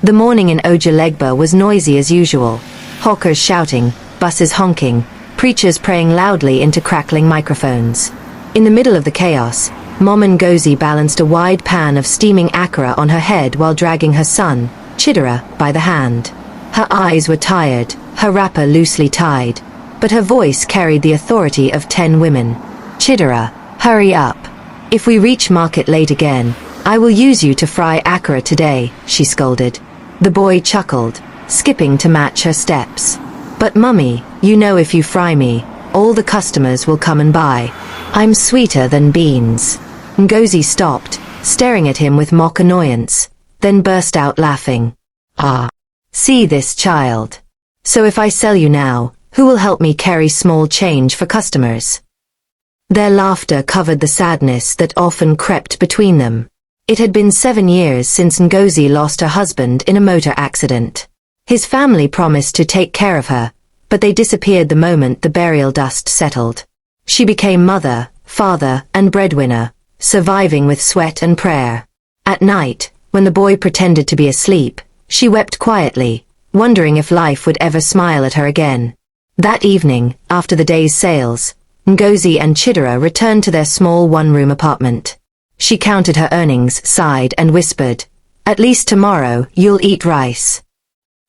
The morning in Ojalegba was noisy as usual. Hawkers shouting, buses honking, preachers praying loudly into crackling microphones. In the middle of the chaos, Mom Ngozi balanced a wide pan of steaming akara on her head while dragging her son, Chidera, by the hand. Her eyes were tired, her wrapper loosely tied, but her voice carried the authority of 10 women. "Chidera, hurry up. If we reach market late again, I will use you to fry akara today," she scolded. The boy chuckled, skipping to match her steps. "But Mummy, you know if you fry me, all the customers will come and buy. I'm sweeter than beans." Ngozi stopped, staring at him with mock annoyance, then burst out laughing. "Ah, see this child. So if I sell you now, who will help me carry small change for customers?" Their laughter covered the sadness that often crept between them. It had been 7 years since Ngozi lost her husband in a motor accident. His family promised to take care of her, but they disappeared the moment the burial dust settled. She became mother, father, and breadwinner, surviving with sweat and prayer. At night, when the boy pretended to be asleep, she wept quietly, wondering if life would ever smile at her again. That evening, after the day's sales, Ngozi and Chidera returned to their small one-room apartment. She counted her earnings, sighed, and whispered, "At least tomorrow, you'll eat rice."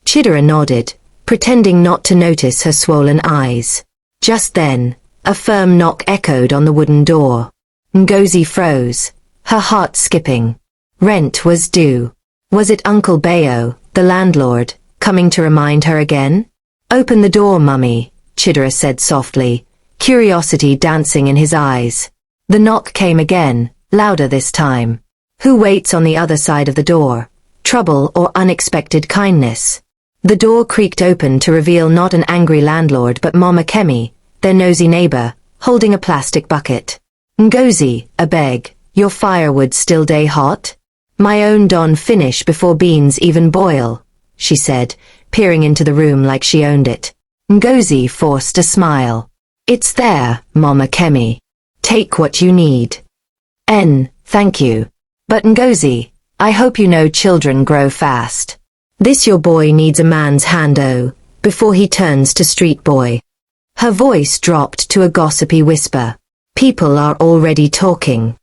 Chidera nodded, pretending not to notice her swollen eyes. Just then, a firm knock echoed on the wooden door. Ngozi froze, her heart skipping. Rent was due. Was it Uncle Bayo, the landlord, coming to remind her again? "Open the door, Mummy," Chidera said softly, curiosity dancing in his eyes. The knock came again, louder this time. Who waits on the other side of the door? Trouble or unexpected kindness? The door creaked open to reveal not an angry landlord but Mama Kemi, their nosy neighbor, holding a plastic bucket. "Ngozi, I beg, your firewood still day hot? My own don finish before beans even boil," she said, peering into the room like she owned it. Ngozi forced a smile. "It's there, Mama Kemi. Take what you need." Thank you. But Ngozi, I hope you know children grow fast. This your boy needs a man's hand before he turns to street boy." Her voice dropped to a gossipy whisper. "People are already talking."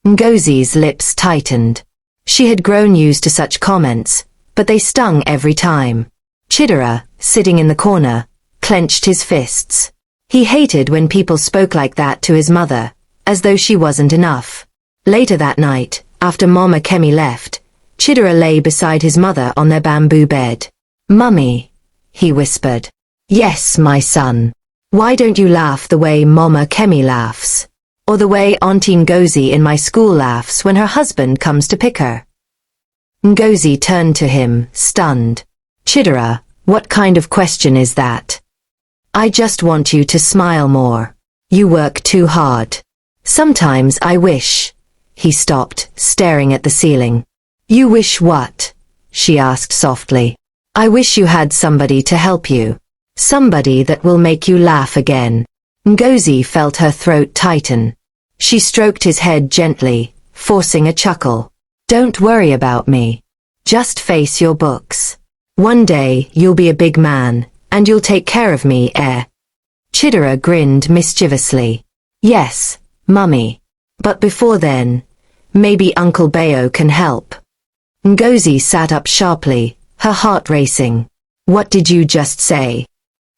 Ngozi's lips tightened. She had grown used to such comments, but they stung every time. Chidera, sitting in the corner, clenched his fists. He hated when people spoke like that to his mother, as though she wasn't enough. Later that night, after Mama Kemi left, Chidera lay beside his mother on their bamboo bed. "Mummy," he whispered. "Yes, my son. Why don't you laugh the way Mama Kemi laughs? Or the way Auntie Ngozi in my school laughs when her husband comes to pick her?" Ngozi turned to him, stunned. "Chidera, what kind of question is that? I just want you to smile more. You work too hard. Sometimes I wish." He stopped, staring at the ceiling. "You wish what?" she asked softly. "I wish you had somebody to help you. Somebody that will make you laugh again." Ngozi felt her throat tighten. She stroked his head gently, forcing a chuckle. "Don't worry about me. Just face your books. One day you'll be a big man, and you'll take care of me, eh?" Chidera grinned mischievously. "Yes, Mummy. But before then, maybe Uncle Bayo can help." Ngozi sat up sharply, her heart racing. "What did you just say?"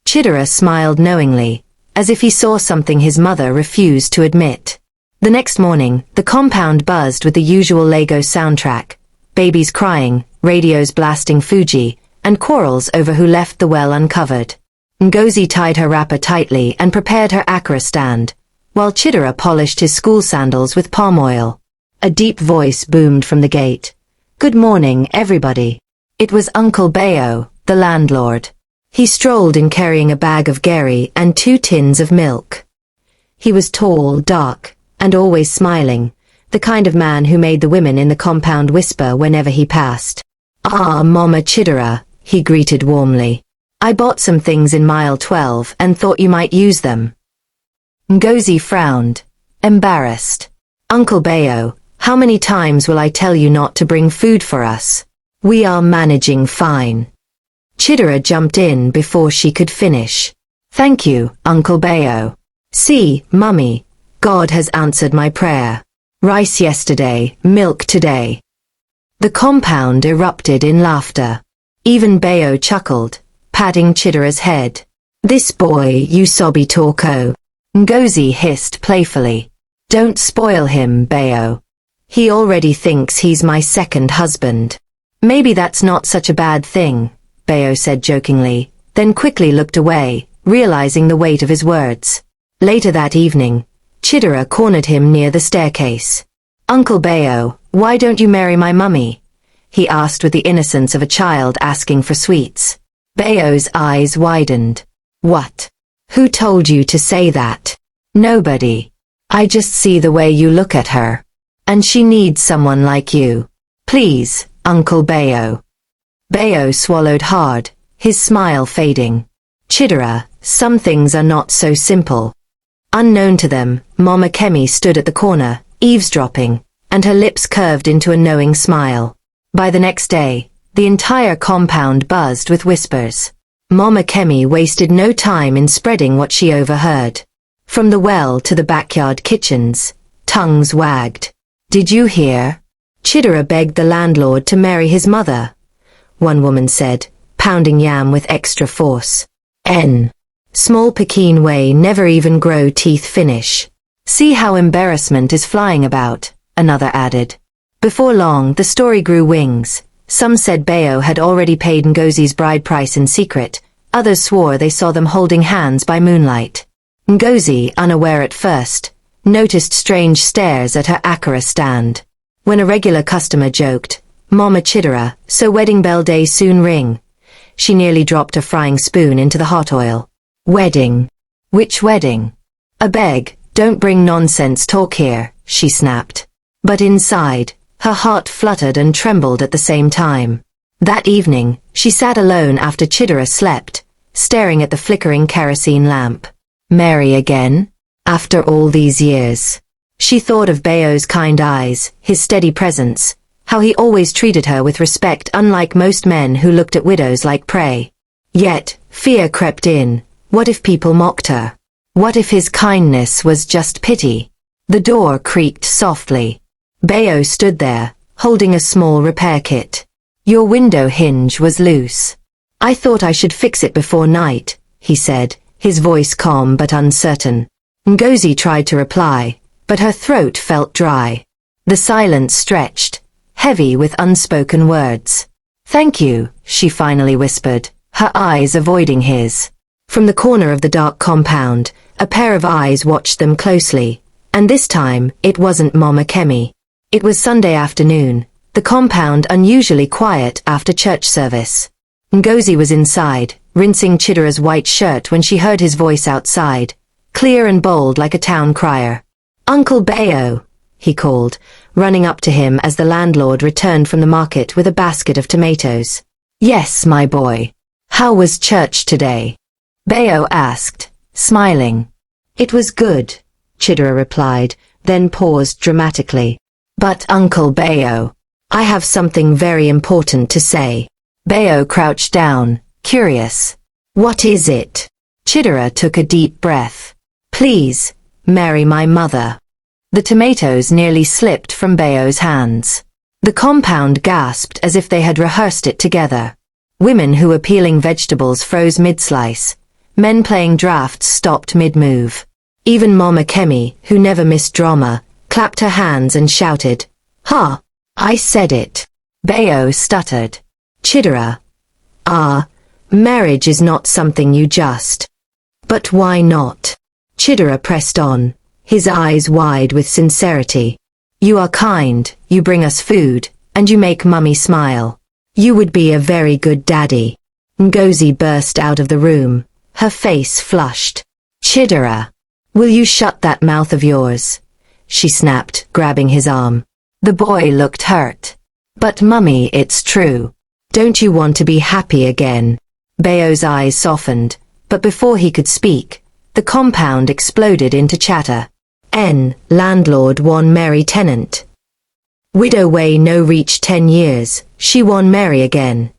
Chidera smiled knowingly, as if he saw something his mother refused to admit. The next morning, the compound buzzed with the usual Lego soundtrack, babies crying, radios blasting Fuji, and quarrels over who left the well uncovered. Ngozi tied her wrapper tightly and prepared her akara stand, while Chidera polished his school sandals with palm oil. A deep voice boomed from the gate. "Good morning, everybody." It was Uncle Bayo, the landlord. He strolled in carrying a bag of gari and 2 tins of milk. He was tall, dark, and always smiling, the kind of man who made the women in the compound whisper whenever he passed. "Ah, Mama Chidera," he greeted warmly. "I bought some things in mile 12 and thought you might use them." Ngozi frowned, embarrassed. "Uncle Bayo, how many times will I tell you not to bring food for us? We are managing fine. Chidera jumped in before she could finish. Thank you, Uncle Bayo. See, Mummy, God has answered my prayer. Rice yesterday, milk today. The compound erupted in laughter. Even Bayo chuckled, patting Chidera's head. This boy, you sobby talko. Ngozi hissed playfully. Don't spoil him, Bayo. He already thinks he's my second husband. Maybe that's not such a bad thing, Bayo said jokingly, then quickly looked away, realizing the weight of his words. Later that evening, Chidera cornered him near the staircase. Uncle Bayo, why don't you marry my mummy? He asked with the innocence of a child asking for sweets. Bayo's eyes widened. What? Who told you to say that? Nobody. I just see the way you look at her. And she needs someone like you. Please, Uncle Bayo. Bayo swallowed hard, his smile fading. Chidera, some things are not so simple. Unknown to them, Mama Kemi stood at the corner, eavesdropping, and her lips curved into a knowing smile. By the next day, the entire compound buzzed with whispers. Mama Kemi wasted no time in spreading what she overheard. From the well to the backyard kitchens, tongues wagged. Did you hear? Chidera begged the landlord to marry his mother, one woman said, pounding yam with extra force. Small Pekin way never even grow teeth finish. See how embarrassment is flying about, another added. Before long, the story grew wings. Some said Bayo had already paid Ngozi's bride price in secret, others swore they saw them holding hands by moonlight. Ngozi, unaware at first, noticed strange stares at her akara stand. When a regular customer joked, Mama Chidera, so wedding bell day soon ring, she nearly dropped a frying spoon into the hot oil. Wedding? Which wedding? I beg, don't bring nonsense talk here, she snapped. But inside, her heart fluttered and trembled at the same time. That evening, she sat alone after Chidera slept, staring at the flickering kerosene lamp. Marry again? After all these years. She thought of Bayo's kind eyes, his steady presence, how he always treated her with respect unlike most men who looked at widows like prey. Yet, fear crept in. What if people mocked her? What if his kindness was just pity? The door creaked softly. Bayo stood there, holding a small repair kit. Your window hinge was loose. I thought I should fix it before night, he said, his voice calm but uncertain. Ngozi tried to reply, but her throat felt dry. The silence stretched, heavy with unspoken words. Thank you, she finally whispered, her eyes avoiding his. From the corner of the dark compound, a pair of eyes watched them closely, and this time, it wasn't Mama Kemi. It was Sunday afternoon, the compound unusually quiet after church service. Ngozi was inside, rinsing Chidera's white shirt when she heard his voice outside, clear and bold like a town crier. Uncle Bayo, he called, running up to him as the landlord returned from the market with a basket of tomatoes. Yes, my boy. How was church today? Bayo asked, smiling. It was good, Chidera replied, then paused dramatically. But Uncle Bayo, I have something very important to say. Bayo crouched down, curious. What is it? Chidera took a deep breath. Please, marry my mother. The tomatoes nearly slipped from Bayo's hands. The compound gasped as if they had rehearsed it together. Women who were peeling vegetables froze mid-slice. Men playing drafts stopped mid-move. Even Mama Kemi, who never missed drama, clapped her hands and shouted, Ha! I said it. Bayo stuttered. Chidera. Marriage is not something you just. But why not? Chidera pressed on, his eyes wide with sincerity. You are kind, you bring us food, and you make Mummy smile. You would be a very good daddy. Ngozi burst out of the room, her face flushed. Chidera. Will you shut that mouth of yours? She snapped, grabbing his arm. The boy looked hurt. But Mummy, it's true. Don't you want to be happy again? Bayo's eyes softened, but before he could speak, the compound exploded into chatter. Landlord won merry tenant. Widow way no reach 10 years, she won marry again.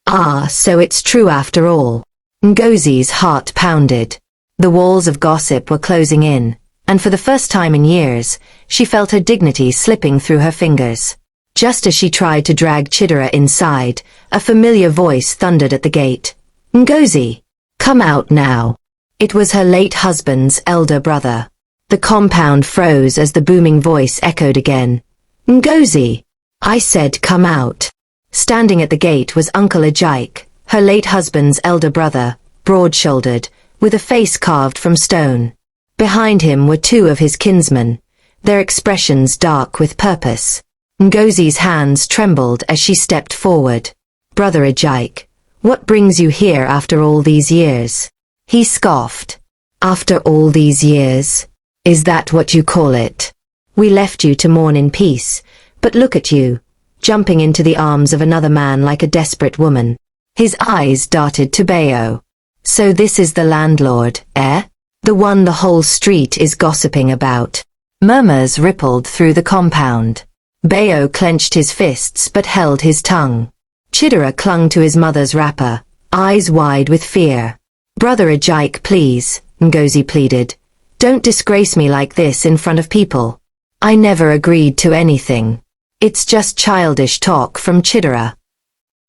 Ah, so it's true after all. Ngozi's heart pounded. The walls of gossip were closing in, and for the first time in years, she felt her dignity slipping through her fingers. Just as she tried to drag Chidera inside, a familiar voice thundered at the gate. Ngozi, come out now. It was her late husband's elder brother. The compound froze as the booming voice echoed again. Ngozi, I said come out. Standing at the gate was Uncle Ajike, her late husband's elder brother, broad-shouldered, with a face carved from stone. Behind him were two of his kinsmen, their expressions dark with purpose. Ngozi's hands trembled as she stepped forward. Brother Ajike, what brings you here after all these years? He scoffed. After all these years? Is that what you call it? We left you to mourn in peace, but look at you, jumping into the arms of another man like a desperate woman. His eyes darted to Bayo. So this is the landlord, eh? The one the whole street is gossiping about. Murmurs rippled through the compound. Bayo clenched his fists but held his tongue. Chidera clung to his mother's wrapper, eyes wide with fear. Brother Ajike, please, Ngozi pleaded. Don't disgrace me like this in front of people. I never agreed to anything. It's just childish talk from Chidera.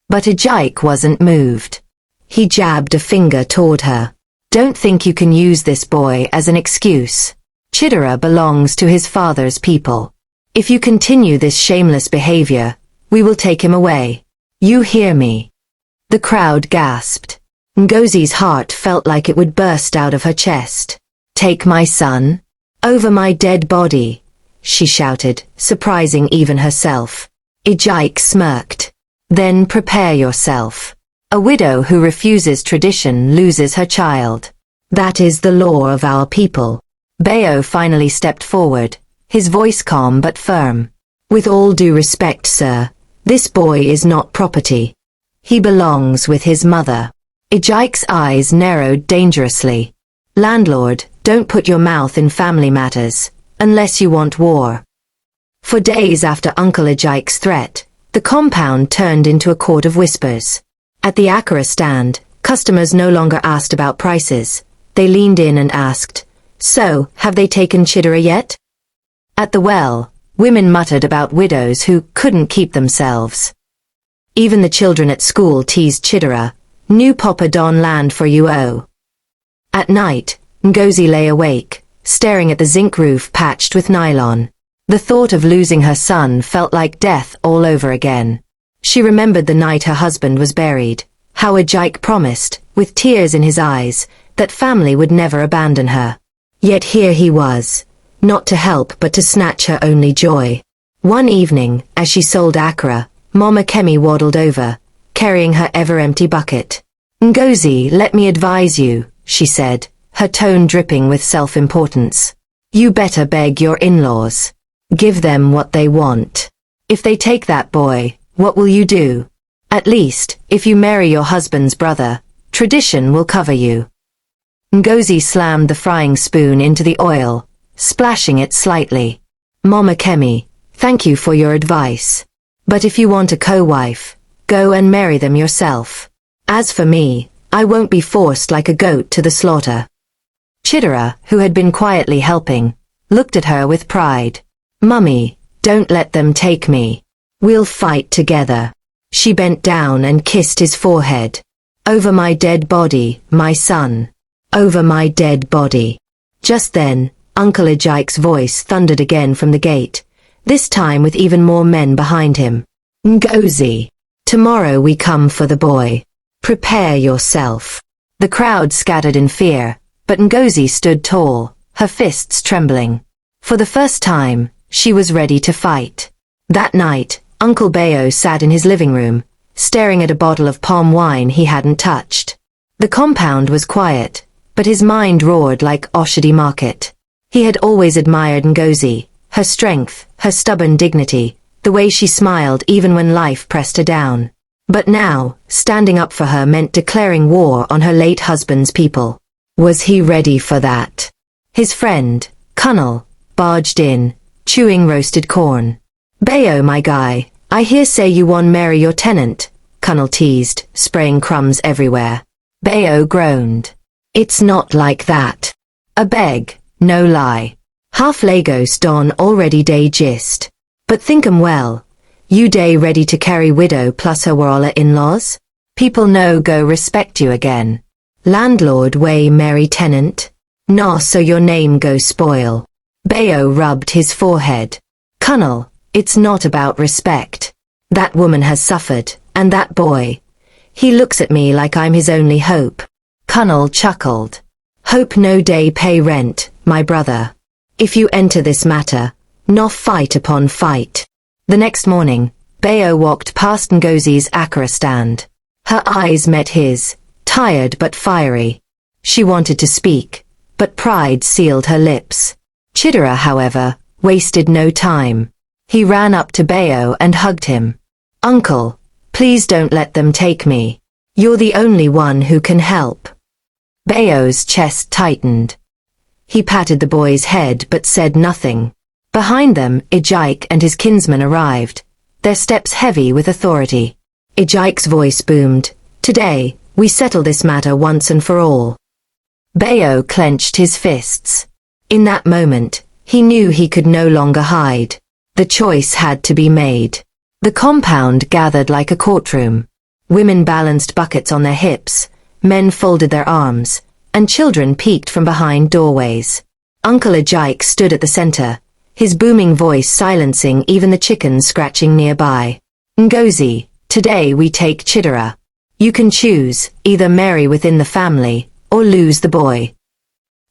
But Ajike wasn't moved. He jabbed a finger toward her. Don't think you can use this boy as an excuse. Chidera belongs to his father's people. If you continue this shameless behavior, we will take him away. You hear me? The crowd gasped. Ngozi's heart felt like it would burst out of her chest. Take my son? Over my dead body, she shouted, surprising even herself. Ajike smirked. Then prepare yourself. A widow who refuses tradition loses her child. That is the law of our people. Bayo finally stepped forward, his voice calm but firm. With all due respect, sir, this boy is not property. He belongs with his mother. Ajike's eyes narrowed dangerously. Landlord, don't put your mouth in family matters, unless you want war. For days after Uncle Ajike's threat, the compound turned into a court of whispers. At the Akara stand, customers no longer asked about prices. They leaned in and asked, so, have they taken Chidera yet? At the well, women muttered about widows who couldn't keep themselves. Even the children at school teased Chidera, new Papa Don land for you oh. At night, Ngozi lay awake, staring at the zinc roof patched with nylon. The thought of losing her son felt like death all over again. She remembered the night her husband was buried, how Ajike promised, with tears in his eyes, that family would never abandon her. Yet here he was, not to help but to snatch her only joy. One evening, as she sold Akara, Mama Kemi waddled over, carrying her ever-empty bucket. Ngozi, let me advise you, she said, her tone dripping with self-importance. You better beg your in-laws. Give them what they want. If they take that boy, what will you do? At least, if you marry your husband's brother, tradition will cover you. Ngozi slammed the frying spoon into the oil, splashing it slightly. Mama Kemi, thank you for your advice. But if you want a co-wife, go and marry them yourself. As for me, I won't be forced like a goat to the slaughter. Chidera, who had been quietly helping, looked at her with pride. Mummy, don't let them take me. We'll fight together. She bent down and kissed his forehead. Over my dead body, my son. Over my dead body. Just then, Uncle Ajike's voice thundered again from the gate, this time with even more men behind him. Ngozi, tomorrow we come for the boy. Prepare yourself. The crowd scattered in fear, but Ngozi stood tall, her fists trembling. For the first time, she was ready to fight. That night, Uncle Bayo sat in his living room, staring at a bottle of palm wine he hadn't touched. The compound was quiet, but his mind roared like Oshodi Market. He had always admired Ngozi, her strength, her stubborn dignity, the way she smiled even when life pressed her down. But now, standing up for her meant declaring war on her late husband's people. Was he ready for that? His friend, Kunnel, barged in, chewing roasted corn. Bayo, my guy, I hear say you won marry your tenant, Cunnel teased, spraying crumbs everywhere. Bayo groaned. It's not like that. A beg, no lie. Half Lagos don already day gist. But think 'em well. You day ready to carry widow plus her warala in-laws? People no go respect you again. Landlord way marry tenant? Nah, so your name go spoil. Bayo rubbed his forehead. Cunnel, it's not about respect. That woman has suffered, and that boy. He looks at me like I'm his only hope. Cunnel chuckled. Hope no day pay rent, my brother. If you enter this matter, no fight upon fight. The next morning, Bayo walked past Ngozi's akara stand. Her eyes met his, tired but fiery. She wanted to speak, but pride sealed her lips. Chidera, however, wasted no time. He ran up to Bayo and hugged him. Uncle, please don't let them take me. You're the only one who can help. Bayo's chest tightened. He patted the boy's head but said nothing. Behind them, Ijike and his kinsman arrived, their steps heavy with authority. Ijike's voice boomed. Today, we settle this matter once and for all. Bayo clenched his fists. In that moment, he knew he could no longer hide. The choice had to be made. The compound gathered like a courtroom. Women balanced buckets on their hips, men folded their arms, and children peeked from behind doorways. Uncle Ijike stood at the center, his booming voice silencing even the chickens scratching nearby. Ngozi, today we take Chidera. You can choose, either marry within the family, or lose the boy.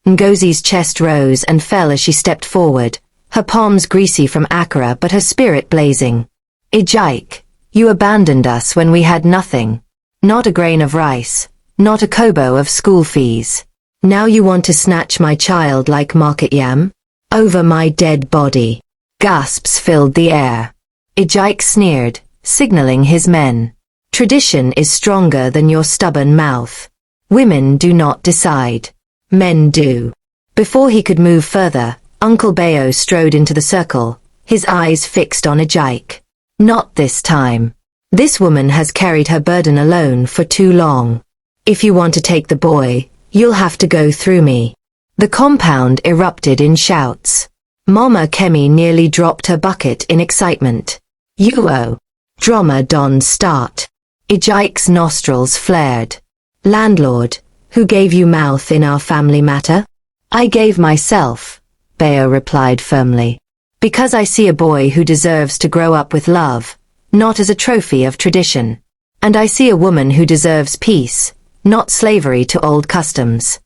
Ngozi's chest rose and fell as she stepped forward, her palms greasy from akara but her spirit blazing. Ijike, you abandoned us when we had nothing. Not a grain of rice, not a kobo of school fees. Now you want to snatch my child like market yam? Over my dead body. Gasps filled the air. Ijike sneered, signaling his men. Tradition is stronger than your stubborn mouth. Women do not decide. Men do. Before he could move further, Uncle Bayo strode into the circle, his eyes fixed on Ijike. Not this time. This woman has carried her burden alone for too long. If you want to take the boy, you'll have to go through me. The compound erupted in shouts. Mama Kemi nearly dropped her bucket in excitement. Yuo. Drama don start. Ijike's nostrils flared. Landlord, who gave you mouth in our family matter? I gave myself, Bayo replied firmly. Because I see a boy who deserves to grow up with love, not as a trophy of tradition. And I see a woman who deserves peace, not slavery to old customs.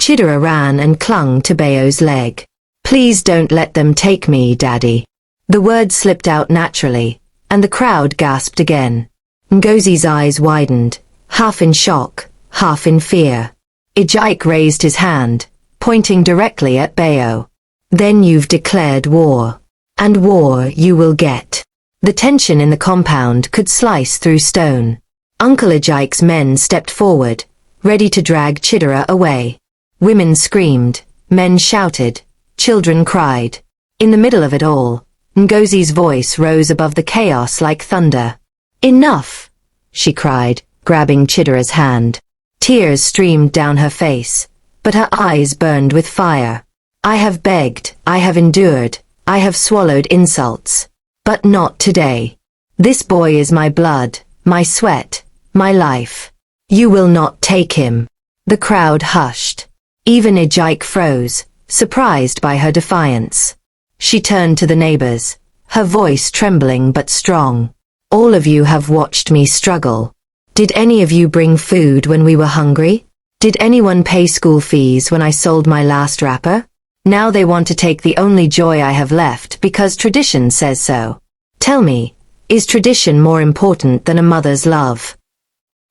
Chidera ran and clung to Bayo's leg. Please don't let them take me, Daddy. The words slipped out naturally, and the crowd gasped again. Ngozi's eyes widened, half in shock, half in fear. Ijike raised his hand, pointing directly at Bayo. Then you've declared war. And war you will get. The tension in the compound could slice through stone. Uncle Ijike's men stepped forward, ready to drag Chidera away. Women screamed, men shouted, children cried. In the middle of it all, Ngozi's voice rose above the chaos like thunder. Enough, she cried, grabbing Chidera's hand. Tears streamed down her face, but her eyes burned with fire. I have begged, I have endured, I have swallowed insults. But not today. This boy is my blood, my sweat, my life. You will not take him. The crowd hushed. Even Ijike froze, surprised by her defiance. She turned to the neighbors, her voice trembling but strong. All of you have watched me struggle. Did any of you bring food when we were hungry? Did anyone pay school fees when I sold my last wrapper? Now they want to take the only joy I have left because tradition says so. Tell me, is tradition more important than a mother's love?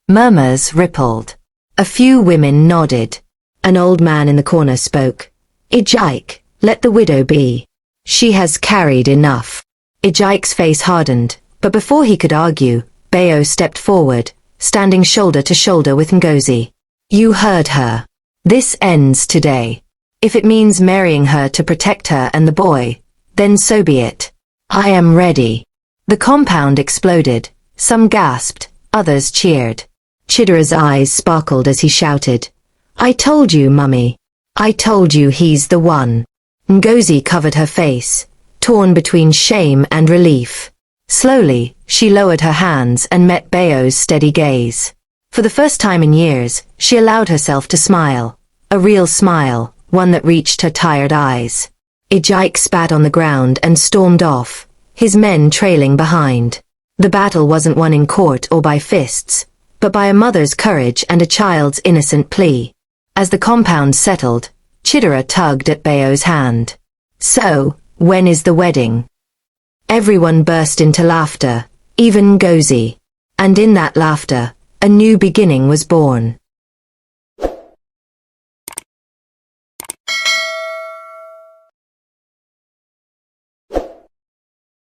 Murmurs rippled. A few women nodded. An old man in the corner spoke. Ijike, let the widow be. She has carried enough. Ijike's face hardened, but before he could argue, Bayo stepped forward, standing shoulder to shoulder with Ngozi. You heard her. This ends today. If it means marrying her to protect her and the boy, then so be it. I am ready. The compound exploded. Some gasped, others cheered. Chidera's eyes sparkled as he shouted, I told you, Mummy. I told you he's the one. Ngozi covered her face, torn between shame and relief. Slowly, she lowered her hands and met Bayo's steady gaze. For the first time in years, she allowed herself to smile. A real smile, one that reached her tired eyes. Ijike spat on the ground and stormed off, his men trailing behind. The battle wasn't won in court or by fists, but by a mother's courage and a child's innocent plea. As the compound settled, Chidera tugged at Bayo's hand. So, when is the wedding? Everyone burst into laughter, even Ngozi. And in that laughter, a new beginning was born.